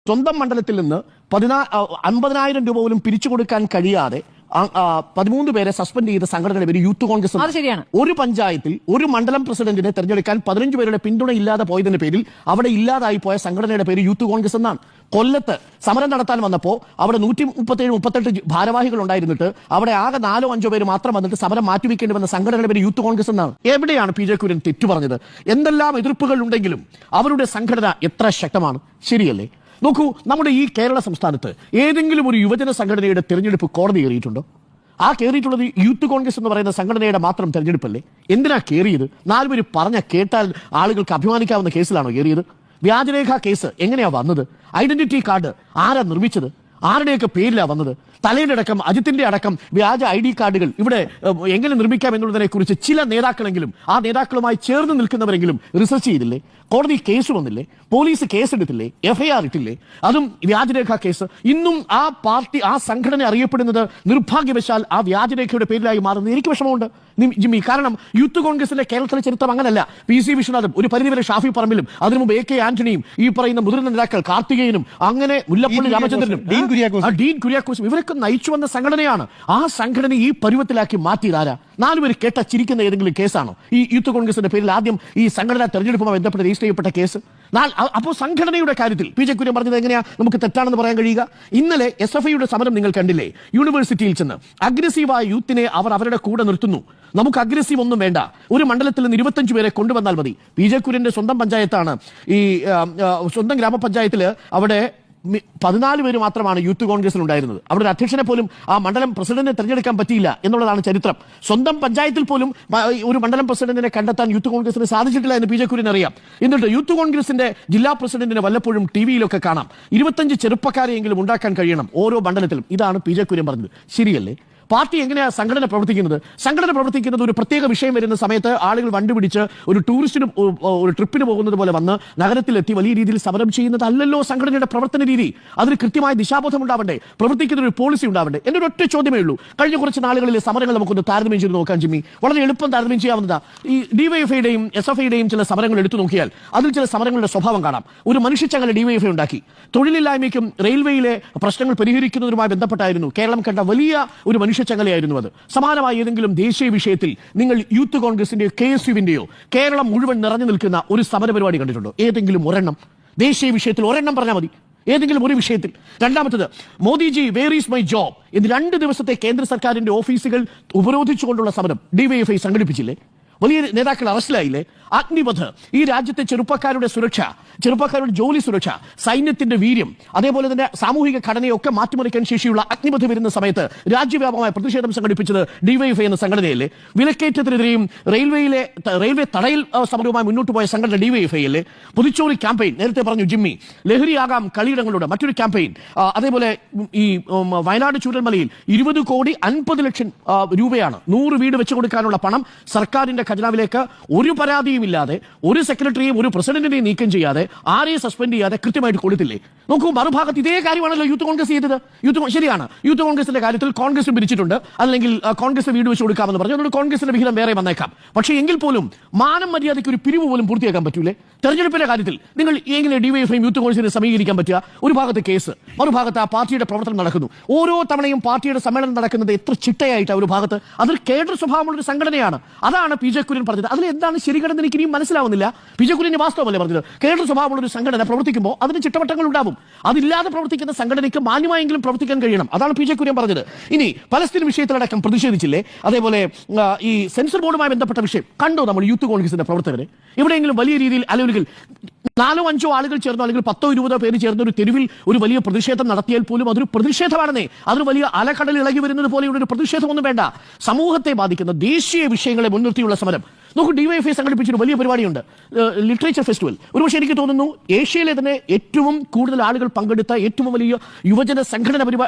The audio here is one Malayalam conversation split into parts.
സ്വന്തം മണ്ഡലത്തിൽ നിന്ന് 50,000 രൂപ പോലും പിരിച്ചു കൊടുക്കാൻ കഴിയാതെ 13 പേരെ സസ്പെൻഡ് ചെയ്ത സംഘടനയുടെ പേര് യൂത്ത് കോൺഗ്രസ്. ഒരു പഞ്ചായത്തിൽ ഒരു മണ്ഡലം പ്രസിഡന്റിനെ തെരഞ്ഞെടുക്കാൻ 15 പേരുടെ പിന്തുണ ഇല്ലാതെ പോയതിന്റെ പേരിൽ അവിടെ ഇല്ലാതായി പോയ സംഘടനയുടെ പേര് യൂത്ത് കോൺഗ്രസ് എന്നാണ്. കൊല്ലത്ത് സമരം നടത്താൻ വന്നപ്പോൾ അവിടെ 137-138 ഭാരവാഹികൾ ഉണ്ടായിരുന്നിട്ട് അവിടെ ആകെ 4-5 പേര് മാത്രം വന്നിട്ട് സമരം മാറ്റിവെക്കേണ്ടി വന്ന സംഘടനയുടെ പേര് യൂത്ത് കോൺഗ്രസ് എന്നാണ്. എവിടെയാണ് പി ജെ കുര്യൻ തെറ്റു പറഞ്ഞത്? എന്തെല്ലാം എതിർപ്പുകൾ ഉണ്ടെങ്കിലും അവരുടെ സംഘടന എത്ര ശക്തമാണ്, ശരിയല്ലേ? നോക്കൂ, നമ്മുടെ ഈ കേരള സംസ്ഥാനത്ത് ഏതെങ്കിലും ഒരു യുവജന സംഘടനയുടെ തെരഞ്ഞെടുപ്പ് കോടതി കയറിയിട്ടുണ്ടോ? ആ കയറിയിട്ടുള്ളത് യൂത്ത് കോൺഗ്രസ് എന്ന് പറയുന്ന സംഘടനയുടെ മാത്രം തെരഞ്ഞെടുപ്പല്ലേ? എന്തിനാ കയറിയത്? 4 പേര് പറഞ്ഞ കേട്ടാൽ ആളുകൾക്ക് അഭിമാനിക്കാവുന്ന കേസിലാണോ കയറിയത്? വ്യാജരേഖ കേസ് എങ്ങനെയാ വന്നത്? ഐഡന്റിറ്റി കാർഡ് ആരാ നിർമ്മിച്ചത്? ആരുടെയൊക്കെ പേരിലാ വന്നത്? തലയുടെ അടക്കം അജിത്തിന്റെ അടക്കം വ്യാജ ID കാർഡുകൾ ഇവിടെ എങ്ങനെ നിർമ്മിക്കാം എന്നുള്ളതിനെ കുറിച്ച് ചില നേതാക്കളെങ്കിലും ആ നേതാക്കളുമായി ചേർന്ന് നിൽക്കുന്നവരെങ്കിലും റിസർച്ച് ചെയ്തില്ലേ? കോടതി കേസ് വന്നില്ലേ? പോലീസ് കേസെടുത്തില്ലേ? FIR ഇട്ടില്ലേ? അതും വ്യാജരേഖ കേസ്. ഇന്നും ആ പാർട്ടി, ആ സംഘടന അറിയപ്പെടുന്നത് നിർഭാഗ്യവശാൽ ആ വ്യാജരേഖയുടെ പേരിലായി മാറുന്നത് എനിക്ക് വിഷമമുണ്ട് ജിമ്മി. കാരണം യൂത്ത് കോൺഗ്രസിന്റെ കേരളത്തിലെ ചരിത്രം അങ്ങനല്ല. PC വിശ്വനാഥും ഒരു പരിധിവരെ ഷാഫി പറമ്പിലും അതിനു മുമ്പ് AK ആന്റണിയും ഈ പറയുന്ന മുതിർന്ന നേതാക്കൾ കാർത്തികേയനും അങ്ങനെ മുല്ലപ്പള്ളി രാമചന്ദ്രനും ഡീൻ കുര്യാക്കോസും ഇവരൊക്കെ നയിച്ചു വന്ന സംഘടനയാണ്. ആ സംഘടന ഈ പരുവത്തിലാക്കി മാറ്റിയതാരാ? 4 പേര് കേട്ട ചിരിക്കുന്ന ഏതെങ്കിലും കേസാണോ ഈ യൂത്ത് കോൺഗ്രസിന്റെ പേരിൽ ആദ്യം ഈ സംഘടനാ തെരഞ്ഞെടുപ്പുമായി ബന്ധപ്പെട്ട് രജിസ്റ്റർ ചെയ്യപ്പെട്ട കേസ്? അപ്പോൾ സംഘടനയുടെ കാര്യത്തിൽ പി ജെ കുര്യൻ പറഞ്ഞത് എങ്ങനെയാ നമുക്ക് തെറ്റാണെന്ന് പറയാൻ കഴിയുക? ഇന്നലെ SFIയുടെ സമരം നിങ്ങൾ കണ്ടില്ലേ? യൂണിവേഴ്സിറ്റിയിൽ ചെന്ന് അഗ്രസീവായ യൂത്തിനെ അവർ അവരുടെ കൂടെ നിർത്തുന്നു. നമുക്ക് അഗ്രസീവ് ഒന്നും വേണ്ട, ഒരു മണ്ഡലത്തിൽ നിന്ന് 25 പേരെ കൊണ്ടുവന്നാൽ മതി. പി ജെ കുര്യന്റെ സ്വന്തം പഞ്ചായത്താണ് ഈ സ്വന്തം ഗ്രാമപഞ്ചായത്തില് അവിടെ 14 പേര് മാത്രമാണ് യൂത്ത് കോൺഗ്രസിൽ ഉണ്ടായിരുന്നത്. അവിടെ ഒരു അധ്യക്ഷനെ പോലും ആ മണ്ഡലം പ്രസിഡന്റിനെ തെരഞ്ഞെടുക്കാൻ പറ്റിയില്ല എന്നുള്ളതാണ് ചരിത്രം. സ്വന്തം പഞ്ചായത്തിൽ പോലും ഒരു മണ്ഡലം പ്രസിഡന്റിനെ കണ്ടെത്താൻ യൂത്ത് കോൺഗ്രസിന് സാധിച്ചിട്ടില്ല എന്ന് പി ജെ കുര്യൻ അറിയാം. എന്നിട്ട് യൂത്ത് കോൺഗ്രസിന്റെ ജില്ലാ പ്രസിഡന്റിനെ വല്ലപ്പോഴും TV-യിലൊക്കെ കാണാം. 25 ചെറുപ്പക്കാരെയെങ്കിലും ഉണ്ടാക്കാൻ കഴിയണം ഓരോ മണ്ഡലത്തിലും. ഇതാണ് പി ജെ കുര്യൻ പറഞ്ഞത്. ശരിയല്ലേ? പാർട്ടി എങ്ങനെയാ സംഘടന പ്രവർത്തിക്കുന്നത്? സംഘടന പ്രവർത്തിക്കുന്നത് ഒരു പ്രത്യേക വിഷയം വരുന്ന സമയത്ത് ആളുകൾ വണ്ടി പിടിച്ച് ഒരു ടൂറിസ്റ്റിന് ഒരു ട്രിപ്പിന് പോകുന്നത് പോലെ വന്ന് നഗരത്തിലെത്തി വലിയ രീതിയിൽ സമരം ചെയ്യുന്നത് അല്ലല്ലോ സംഘടനയുടെ പ്രവർത്തന രീതി. അതിന് കൃത്യമായ ദിശാബോധം ഉണ്ടാവണ്ടേ? പ്രവർത്തിക്കുന്ന ഒരു പോളിസി ഉണ്ടാവണ്ടേ? എൻ്റെ ഒരു ഒറ്റ ചോദ്യമേ ഉള്ളൂ. കഴിഞ്ഞ കുറച്ച് നാളുകളിലെ സമരങ്ങൾ നമുക്കൊന്ന് താരതമ്യം ചെയ്ത് നോക്കാൻ ജിമ്മി. വളരെ എളുപ്പം താരതമ്യം ചെയ്യാവുന്നതാ. ഈ DYFIയുടെയും SFIയുടെയും ചില സമരങ്ങൾ എടുത്തു നോക്കിയാൽ അതിൽ ചില സമരങ്ങളുടെ സ്വഭാവം കാണാം. ഒരു മനുഷ്യച്ചങ്ങല DYFI ഉണ്ടാക്കി. തൊഴിലില്ലായ്മയ്ക്കും റെയിൽവേയിലെ പ്രശ്നങ്ങൾ പരിഹരിക്കുന്നതുമായി ബന്ധപ്പെട്ടായിരുന്നു കേരളം കണ്ട വലിയ ഒരു ചങ്ങലയായിരുന്നു അത്. സമാനമായ ഏതെങ്കിലും ദേശീയ വിഷയത്തിൽ നിങ്ങൾ യൂത്ത് കോൺഗ്രസിന്റെയോ KSUവിന്റെയോ കേരളം മുഴുവൻ നിറഞ്ഞു നിൽക്കുന്ന ഒരു സമരപരിപാടി കണ്ടിട്ടുണ്ടോ? ഏതെങ്കിലും ഒരെണ്ണം ദേശീയ വിഷയത്തിൽ ഒരെണ്ണം പറഞ്ഞാൽ മതി, ഏതെങ്കിലും ഒരു വിഷയത്തിൽ. രണ്ടാമത്തത്, Modiji where is my job എന്ന് 2 ദിവസത്തെ കേന്ദ്ര സർക്കാരിന്റെ ഓഫീസുകൾ ഉപരോധിച്ചുകൊണ്ടുള്ള സമരം DYFI സംഘടിപ്പിച്ചില്ലേ? വലിയ നേതാക്കൾ അറസ്റ്റിലായില്ലേ? അഗ്നിപഥ്, ഈ രാജ്യത്തെ ചെറുപ്പക്കാരുടെ സുരക്ഷ, ചെറുപ്പക്കാരുടെ ജോലി സുരക്ഷ, സൈന്യത്തിന്റെ വീര്യം, അതേപോലെ തന്നെ സാമൂഹിക ഘടനയൊക്കെ മാറ്റിമറിക്കാൻ ശേഷിയുള്ള അഗ്നിപഥ് വരുന്ന സമയത്ത് രാജ്യവ്യാപകമായ പ്രതിഷേധം സംഘടിപ്പിച്ചത് DYFI എന്ന സംഘടനയല്ലേ? വിലക്കയറ്റത്തിനെതിരെയും റെയിൽവേ തടയൽ സമരവുമായി മുന്നോട്ട് പോയ സംഘടന DYFI അല്ലേ? പുതുച്ചോറി ക്യാമ്പയിൻ, നേരത്തെ പറഞ്ഞു ജിമ്മി, ലഹരിയാകാം കളിയിടങ്ങളുടെ മറ്റൊരു ക്യാമ്പയിൻ. അതേപോലെ ഈ വയനാട് ചൂരൽമലയിൽ 20 കോടി 50 ലക്ഷം രൂപയാണ് 100 വീട് വെച്ചു കൊടുക്കാനുള്ള പണം സർക്കാരിന്റെ ഖജനാവിലേക്ക് ഒരു പരാതിയുമില്ലാതെ, ഒരു സെക്രട്ടറിയും ഒരു പ്രസിഡന്റിനെയും നീക്കം ചെയ്യാതെ, ആരെയും സസ്പെൻഡ് ചെയ്യാതെ കൃത്യമായിട്ട് കൊടുത്തില്ലേ? നോക്കൂ, മറുഭാഗത്ത് ഇതേ കാര്യമാണല്ലോ യൂത്ത് കോൺഗ്രസ് ചെയ്തത്. ശരിയാണ്, യൂത്ത് കോൺഗ്രസിന്റെ കാര്യത്തിൽ കോൺഗ്രസും പിരിച്ചിട്ടുണ്ട്, അല്ലെങ്കിൽ കോൺഗ്രസ് വീട് വെച്ച് കൊടുക്കാമെന്ന് പറഞ്ഞു. അതുകൊണ്ട് കോൺഗ്രസിന്റെ വിഹിതം വേറെ വന്നേക്കാം. പക്ഷേ എങ്കിൽ പോലും മാനം മര്യാദയ്ക്ക് ഒരു പിരിവ് പോലും പൂർത്തിയാക്കാൻ പറ്റൂലേ? തെരഞ്ഞെടുപ്പിന്റെ കാര്യത്തിൽ നിങ്ങൾ എങ്ങനെ DYFI യൂത്ത് കോൺഗ്രസിനെ സമീകരിക്കാൻ പറ്റുക? ഒരു ഭാഗത്ത് കേസ്, മറുഭാഗത്ത് ആ പാർട്ടിയുടെ പ്രവർത്തനം നടക്കുന്നു. ഓരോ തവണയും പാർട്ടിയുടെ സമ്മേളനം നടക്കുന്നത് എത്ര ചിട്ടയായിട്ടാണ് ഒരു ഭാഗത്ത്. അതൊരു കേഡർ സ്വഭാവമുള്ള ഒരു സംഘടനയാണ്. അതാണ് പി ജെ കുര്യൻ പറഞ്ഞത്. അതിൽ എന്താണ് ശരികടന്ന് എനിക്ക് ഇനിയും മനസ്സിലാവുന്നില്ല. പി ജെ കുര്യന് വാസ്തവമല്ലേ പറഞ്ഞത്? കേഡർ സ്വഭാവമുള്ള ഒരു സംഘടന പ്രവർത്തിക്കുമ്പോൾ അതിന് ചിട്ടവട്ടങ്ങൾ ഉണ്ടാവും. അതില്ലാതെ പ്രവർത്തിക്കുന്ന സംഘടനയ്ക്ക് മാന്യമായെങ്കിലും പ്രവർത്തിക്കാൻ കഴിയണം. അതാണ് പി ജെ കുര്യൻ പറഞ്ഞത്. ഇനി പലസ്തീൻ വിഷയത്തിലടക്കം പ്രതിഷേധിച്ചില്ലേ? അതേപോലെ ഈ സെൻസർ ബോർഡുമായി ബന്ധപ്പെട്ട വിഷയം കണ്ടോ നമ്മൾ യൂത്ത് കോൺഗ്രസിന്റെ പ്രവർത്തകരെ? എവിടെയെങ്കിലും വലിയ രീതിയിൽ അലവലുകൾ 4-5 ആളുകൾ ചേർന്നോ അല്ലെങ്കിൽ 10-20 പേര് ചേർന്ന് ഒരു തെരുവിൽ ഒരു വലിയ പ്രതിഷേധം നടത്തിയാൽ പോലും അതൊരു പ്രതിഷേധമാണെന്നേ. അതൊരു വലിയ അലക്കടൽ ഇളകി വരുന്നത് പോലെയുള്ള ഒരു പ്രതിഷേധമൊന്നും വേണ്ട. സമൂഹത്തെ ബാധിക്കുന്ന ദേശീയ വിഷയങ്ങളെ മുൻനിർത്തിയുള്ള സമരം. നോക്കൂ, DYFI സംഘടിപ്പിച്ചൊരു വലിയ പരിപാടിയുണ്ട്, ലിറ്ററേച്ചർ ഫെസ്റ്റിവൽ. ഒരുപക്ഷെ എനിക്ക് തോന്നുന്നു ഏഷ്യയിലെ തന്നെ ഏറ്റവും കൂടുതൽ ആളുകൾ പങ്കെടുത്ത ഏറ്റവും വലിയ യുവജന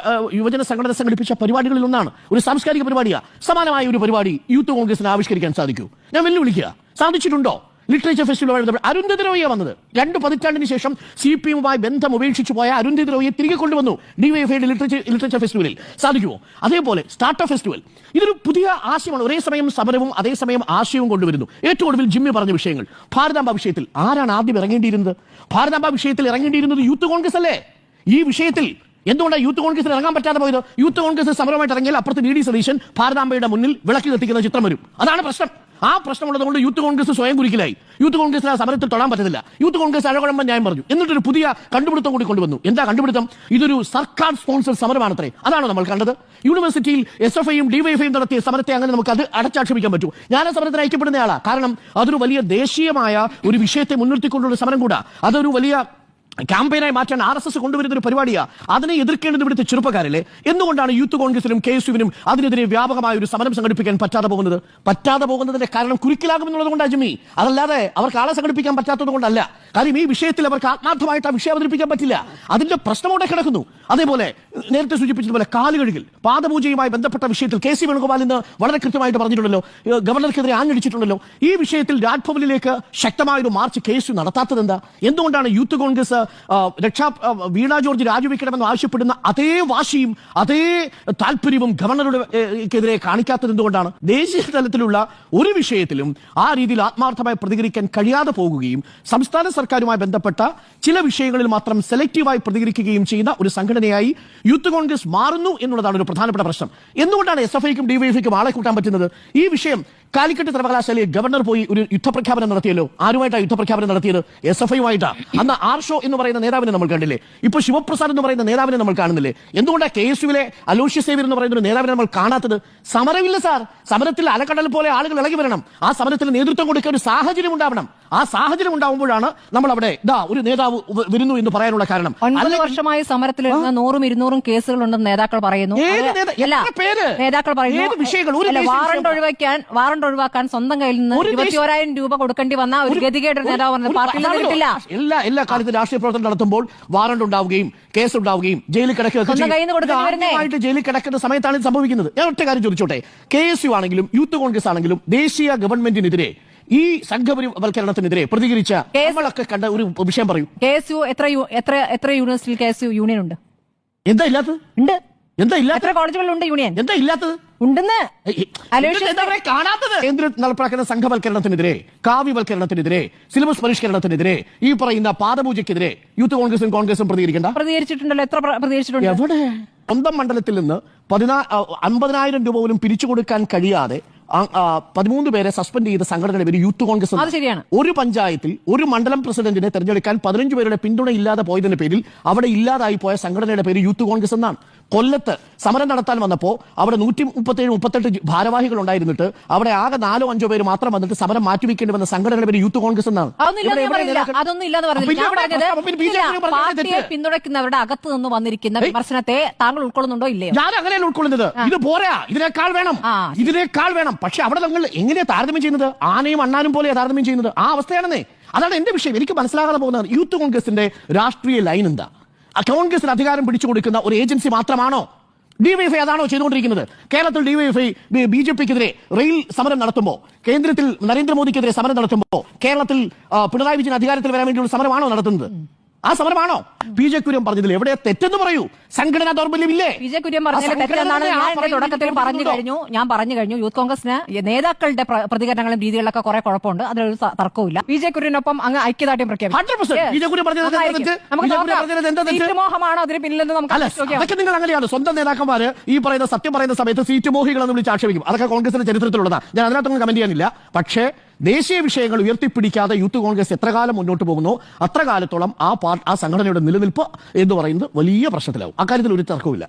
സംഘടന സംഘടിപ്പിച്ച പരിപാടികളിൽ ഒന്നാണ്. ഒരു സാംസ്കാരിക പരിപാടിയാണ്. സമാനമായ ഒരു പരിപാടി യൂത്ത് കോൺഗ്രസിന് ആവിഷ്കരിക്കാൻ സാധിക്കൂ? ഞാൻ വെല്ലുവിളിക്കുക. സാധിച്ചിട്ടുണ്ടോ? ലിറ്ററേച്ചർ ഫെസ്റ്റിവൽ അരുന്ധതി റോയിയെ വന്നത് 2 പതിറ്റാണ്ടിന് ശേഷം CPMുമായി ബന്ധം ഉപേക്ഷിച്ചു പോയ അരുന്ധതി റോയിയെ തിരികെ കൊണ്ടുവന്നു DYFIയുടെ ലിറ്ററേച്ചർ ഫെസ്റ്റിവലിൽ. സാധിക്കുമോ? അതേപോലെ സ്റ്റാർട്ടപ്പ് ഫെസ്റ്റിവൽ, ഇതൊരു പുതിയ ആശയമാണ്. ഒരേ സമയം സമരവും അതേസമയം ആശയവും കൊണ്ടുവരുന്നു. ഏറ്റവും ഒടുവിൽ ജിമ്മി പറഞ്ഞ വിഷയങ്ങൾ. ഭാരതാംബ വിഷയത്തിൽ ആരാണ് ആദ്യം ഇറങ്ങേണ്ടിയിരുന്നത്? ഭാരതാംബ വിഷയത്തിൽ ഇറങ്ങേണ്ടിയിരുന്നത് യൂത്ത് കോൺഗ്രസ് അല്ലേ? ഈ വിഷയത്തിൽ എന്തുകൊണ്ടാണ് യൂത്ത് കോൺഗ്രസിൽ ഇറങ്ങാൻ പറ്റാതെ പോയത്? യൂത്ത് കോൺഗ്രസ് സമരമായിട്ട് ഇറങ്ങിയാൽ അപ്പുറത്ത് വി ഡി സതീശൻ ഭാരതാംബയുടെ മുന്നിൽ വിളക്ക് കത്തിക്കുന്ന ചിത്രം വരും. അതാണ് പ്രശ്നം. ആ പ്രശ്നമുള്ളതുകൊണ്ട് യൂത്ത് കോൺഗ്രസ് സ്വയം കുരുക്കിലായി. യൂത്ത് കോൺഗ്രസിന് ആ സമരത്തിൽ തൊടാൻ പറ്റത്തില്ല. യൂത്ത് കോൺഗ്രസ് അഴകുഴമ്പൻ ന്യായം പറഞ്ഞു. എന്നിട്ടൊരു പുതിയ കണ്ടുപിടുത്തം കൂടി കൊണ്ടുവന്നു. എന്താ കണ്ടുപിടുത്തം? ഇതൊരു സർക്കാർ സ്പോൺസർ സമരമാണത്രേ. അതാണോ നമ്മൾ കണ്ടത്? യൂണിവേഴ്സിറ്റിയിൽ SFIയും DYFIയും നടത്തിയ സമരത്തെ അങ്ങനെ നമുക്ക് അത് അടച്ചാക്ഷേപിക്കാൻ പറ്റൂ? ഞാൻ ആ സമരത്തിന് ഐക്യപ്പെടുന്നയാളാ. കാരണം അതൊരു വലിയ ദേശീയമായ ഒരു വിഷയത്തെ മുൻനിർത്തിക്കൊണ്ടുള്ള സമരം കൂടാ. അതൊരു വലിയ ക്യാമ്പയിനായി മാറ്റാൻ RSS കൊണ്ടുവരുന്ന ഒരു പരിപാടിയാ. അതിനെ എതിർക്കേണ്ടത് ഇവിടുത്തെ ചെറുപ്പക്കാരല്ലേ? എന്തുകൊണ്ടാണ് യൂത്ത് കോൺഗ്രസിനും KSUവിനും അതിനെതിരെ വ്യാപകമായ ഒരു സമരം സംഘടിപ്പിക്കാൻ പറ്റാതെ പോകുന്നതിന്റെ കാരണം കുരുക്കിലാകുമെന്നുള്ളത് കൊണ്ടാണ് ജിമ്മി. അതല്ലാതെ അവർക്ക് ആളെ സംഘടിപ്പിക്കാൻ പറ്റാത്തത് കൊണ്ടല്ല. കാര്യം ഈ വിഷയത്തിൽ അവർക്ക് ആത്മാർത്ഥമായിട്ട് ആ വിഷയം അവതരിപ്പിക്കാൻ പറ്റില്ല. അതിന്റെ പ്രശ്നം അവിടെ കിടക്കുന്നു. അതേപോലെ നേരത്തെ സൂചിപ്പിച്ചതുപോലെ കാലുകഴുകൽ പാദപൂജയുമായി ബന്ധപ്പെട്ട വിഷയത്തിൽ KC വേണുഗോപാൽ ഇന്ന് വളരെ കൃത്യമായിട്ട് പറഞ്ഞിട്ടുണ്ടല്ലോ, ഗവർണർക്കെതിരെ ആഞ്ഞടിച്ചിട്ടുണ്ടല്ലോ. ഈ വിഷയത്തിൽ രാജ്ഭവനിലേക്ക് ശക്തമായൊരു മാർച്ച് KSU നടത്താത്തത് എന്താ? എന്തുകൊണ്ടാണ് യൂത്ത് കോൺഗ്രസ് വീണ ജോർജ് രാജിവെക്കണമെന്ന് ആവശ്യപ്പെടുന്ന അതേ വാശിയും അതേ താല്പര്യവും ഗവർണറുടെക്കെതിരെ കാണിക്കാത്തത് എന്തുകൊണ്ടാണ്? ദേശീയ തലത്തിലുള്ള ഒരു വിഷയത്തിലും ആ രീതിയിൽ ആത്മാർത്ഥമായി പ്രതികരിക്കാൻ കഴിയാതെ പോകുകയും സംസ്ഥാന സർക്കാരുമായി ബന്ധപ്പെട്ട ചില വിഷയങ്ങളിൽ മാത്രം സെലക്റ്റീവായി പ്രതികരിക്കുകയും ചെയ്യുന്ന ഒരു സംഘടനയായി യൂത്ത് കോൺഗ്രസ് മാറുന്നു എന്നുള്ളതാണ് ഒരു പ്രധാനപ്പെട്ട പ്രശ്നം. എന്തുകൊണ്ടാണ് SFIക്കും DYFIക്കും ആളെ കൂട്ടാൻ പറ്റുന്നത്? ഈ വിഷയം കാലിക്കറ്റ് സർവകലാശാലയിൽ ഗവർണർ പോയി ഒരു യുദ്ധപ്രഖ്യാപനം നടത്തിയല്ലോ. ആരുമായിട്ടാണ് യുദ്ധപ്രഖ്യാപനം നടത്തിയത്? SFIയുമായിട്ടാണ്. അന്ന് ആർഷോ എന്ന് പറയുന്ന നേതാവിനെ നമ്മൾ കണ്ടില്ലേ? ഇപ്പൊ ശിവപ്രസാദ് എന്ന് പറയുന്ന നേതാവിനെ നമ്മൾ കാണുന്നില്ലേ? എന്തുകൊണ്ടാണ് KSUവിലെ അലോഷ്യസ് സേവ്യർ എന്ന് പറയുന്ന ഒരു നേതാവിനെ നമ്മൾ കാണാത്തത്? സമരമില്ല സാർ. സമരത്തിൽ അലക്കടൽ പോലെ ആളുകൾ ഇളകി വരണം. ആ സമരത്തിൽ നേതൃത്വം കൊടുക്കാൻ ഒരു സാഹചര്യം ഉണ്ടാവണം. ആ സാഹചര്യം ഉണ്ടാവുമ്പോഴാണ് നമ്മൾ അവിടെ ഒരു നേതാവ് വരുന്നു എന്ന് പറയാനുള്ള കാരണം. 9 വർഷമായി സമരത്തിൽ 100ഉം 200ഉം കേസുകൾ ഉണ്ടെന്ന് നേതാക്കൾ പറയുന്നു. നേതാക്കൾ പറയുന്നു വാറണ്ട് ഒഴിവാക്കാൻ സ്വന്തം കയ്യിൽ നിന്ന് 21,000 രൂപ കൊടുക്കേണ്ടി വന്ന ഒരു ഗതികേട് നേതാവ് പറഞ്ഞു. പാർട്ടിയിൽ നിന്നിട്ടില്ല. എല്ലാ കാലത്തും രാഷ്ട്രീയ പ്രവർത്തനം നടത്തുമ്പോൾ വാറണ്ട് ഉണ്ടാവുകയും കേസ് ഉണ്ടാവുകയും ജയിലിൽ കിടക്കുകയും ജയിലിൽ കിടക്കുന്ന സമയത്താണ് ഇത് സംഭവിക്കുന്നത്. ഞാൻ ഒറ്റ കാര്യം ചോദിച്ചോട്ടെ, KSU ആണെങ്കിലും യൂത്ത് കോൺഗ്രസ് ആണെങ്കിലും ദേശീയ ഗവൺമെന്റിനെതിരെ ഈ സംഘപരിവൽക്കരണത്തിനെതിരെ പ്രതികരിച്ച നമ്മളൊക്കെ കണ്ട ഒരു വിഷയം പറയൂ. KSU എത്ര യൂണിവേഴ്സിറ്റിയിൽ KSU യൂണിയൻ ഉണ്ട്? എന്താ ഇല്ലാത്തത്? ഉണ്ട്. എന്താ ഇല്ലാത്ത? എത്ര കോളേജുകളിലുണ്ട് യൂണിയൻ? എന്താ ഇല്ലാത്തത്? ഉണ്ടെന്ന് കാണാത്തത്. കേന്ദ്രം നടപ്പാക്കുന്ന സംഘവൽക്കരണത്തിനെതിരെ, കാവ്യവൽക്കരണത്തിനെതിരെ, സിലബസ് പരിഷ്കരണത്തിനെതിരെ, ഈ പറയുന്ന പാദപൂജയ്ക്കെതിരെ യൂത്ത് കോൺഗ്രസും പ്രതികരിച്ചിട്ടുണ്ടല്ലോ. എത്ര പ്രതികരിച്ചിട്ടുണ്ട്? എവിടെ? സ്വന്തം മണ്ഡലത്തിൽ നിന്ന് 50,000 രൂപ പോലും പിരിച്ചു കൊടുക്കാൻ കഴിയാതെ 13 പേരെ സസ്പെൻഡ് ചെയ്ത സംഘടനയുടെ പേര് യൂത്ത് കോൺഗ്രസ്. അത് ശരിയാണ്. ഒരു പഞ്ചായത്തിൽ ഒരു മണ്ഡലം പ്രസിഡന്റിനെ തെരഞ്ഞെടുക്കാൻ 15 പേരുടെ പിന്തുണ ഇല്ലാതെ പോയതിന്റെ പേരിൽ അവിടെ ഇല്ലാതായി പോയ സംഘടനയുടെ പേര് യൂത്ത് കോൺഗ്രസ് എന്നാണ്. കൊല്ലത്ത് സമരം നടത്താൻ വന്നപ്പോൾ അവിടെ 137-138 ഭാരവാഹികൾ ഉണ്ടായിരുന്നിട്ട് അവിടെ ആകെ 4-5 പേര് മാത്രം വന്നിട്ട് സമരം മാറ്റിവെക്കേണ്ടി വന്ന സംഘടനയുടെ പേര് യൂത്ത് കോൺഗ്രസ് എന്നാണ്. അതൊന്നും ഇല്ലാന്ന് പാർട്ടിയെ പിന്തുണയ്ക്കുന്നവരുടെ അകത്ത് നിന്ന് വന്നിരിക്കുന്ന വിമർശനത്തെ താങ്കൾ ഉൾക്കൊള്ളുന്നുണ്ടോ ഇല്ലയോ? ഞാൻ അങ്ങനെയല്ല ഉൾക്കൊള്ളുന്നത്. ഇത് പോരാ, ഇതിനേക്കാൾ വേണം. പക്ഷെ അവിടെ നിങ്ങൾ എങ്ങനെയാ താരതമ്യം ചെയ്യുന്നത്? ആനയും അണ്ണാനും പോലെ താരതമ്യം ചെയ്യുന്നത്. ആ അവസ്ഥയാണെന്നേ. അതാണ് എന്റെ വിഷയം. എനിക്ക് മനസ്സിലാകാതെ പോകുന്നത് യൂത്ത് കോൺഗ്രസിന്റെ രാഷ്ട്രീയ ലൈൻ എന്താ? കോൺഗ്രസിന് അധികാരം പിടിച്ചു കൊടുക്കുന്ന ഒരു ഏജൻസി മാത്രമാണോ? DYFI അതാണോ ചെയ്തുകൊണ്ടിരിക്കുന്നത്? കേരളത്തിൽ DYFI BJPക്കെതിരെ റെയിൽ സമരം നടത്തുമ്പോൾ, കേന്ദ്രത്തിൽ നരേന്ദ്രമോദിക്കെതിരെ സമരം നടത്തുമ്പോൾ, കേരളത്തിൽ പിണറായി വിജയൻ അധികാരത്തിൽ വരാൻ വേണ്ടിയുള്ള സമരമാണോ നടത്തുന്നത്? ആ സമരമാണോ? PJ കുര്യൻ പറഞ്ഞതിൽ എവിടെ തെറ്റെന്ന് പറയൂ? സംഘടനാ ദൗർബല്യമില്ലേ? PJ കുര്യൻ പറഞ്ഞതിൽ തെറ്റെന്നാണ് ഞാൻ തുടക്കത്തിൽ പറഞ്ഞു കഴിഞ്ഞു. യൂത്ത് കോൺഗ്രസിന് നേതാക്കളുടെ പ്രതികരണങ്ങളും രീതികളിലൊക്കെ കുറെ കുഴപ്പമുണ്ട്. അതിലൊരു തർക്കവുമില്ല. PJ കുര്യനൊപ്പം അങ്ങ് ഐക്യദാർഢ്യം മോഹമാണോ അതിന് പിന്നിലെന്ന് നമുക്ക് അതൊക്കെ നിങ്ങൾ അങ്ങനെയാണ്. സ്വന്തം നേതാക്കന്മാര് ഈ പറയുന്ന സത്യം പറയുന്ന സമയത്ത് സീറ്റ് മോഹികളെന്ന് വിളിച്ച് ആക്ഷേപിക്കും. അതൊക്കെ കോൺഗ്രസിന്റെ ചരിത്രത്തിലുള്ളതാണ്. ഞാൻ അതിനകത്തൊന്നും കമന്റ് ചെയ്യാനില്ല. പക്ഷേ ദേശീയ വിഷയങ്ങൾ ഉയർത്തിപ്പിടിക്കാതെ യൂത്ത് കോൺഗ്രസ് എത്ര കാലം മുന്നോട്ട് പോകുന്നു അത്ര കാലത്തോളം ആ സംഘടനയുടെ നിലനിൽപ്പ് എന്ന് പറയുന്നത് വലിയ പ്രശ്നത്തിലാവും. അക്കാര്യത്തിൽ ഒരു തർക്കവുമില്ല.